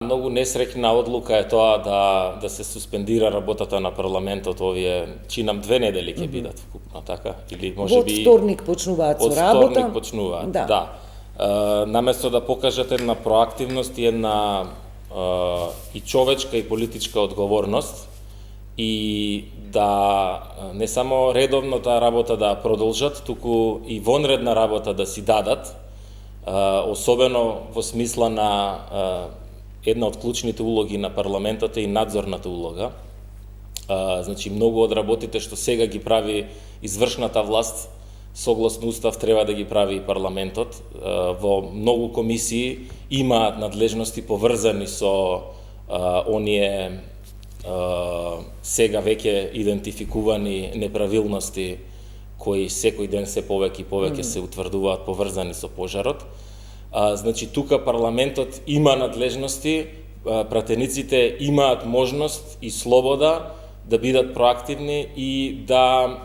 Многу несреќна одлука е тоа да се суспендира работата на парламентот. Овие чинам 2 недели ќе бидат вкупно, така? Или можеби Од вторник почнуваат со работа. Од вторник почнуваат, да. Наместо да покажат една проактивност и една и човечка и политичка одговорност и да не само редовно таа работа да продолжат, туку и вонредна работа да си дадат, особено во смисла на една од клучните улоги на парламентот е и надзорната улога. Значи, многу од работите што сега ги прави извршната власт, согласно устав треба да ги прави и парламентот. Во многу комисии имаат надлежности поврзани со оние сега веќе идентификувани неправилности кои секој ден се повеќе и повеќе се утврдуваат поврзани со пожарот. Значи, тука парламентот има надлежности, пратениците имаат можност и слобода да бидат проактивни и да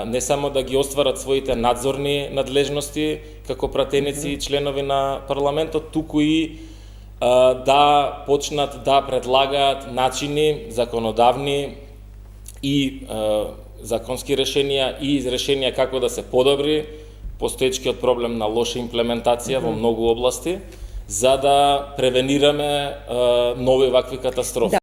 не само да ги остварат своите надзорни надлежности како пратеници и членови на парламентот, туку и да почнат да предлагаат начини законодавни и законски решенија и решенија како да се подобри постоечкиот проблем на лоша имплементација во многу области, за да превенираме нови вакви катастрофи.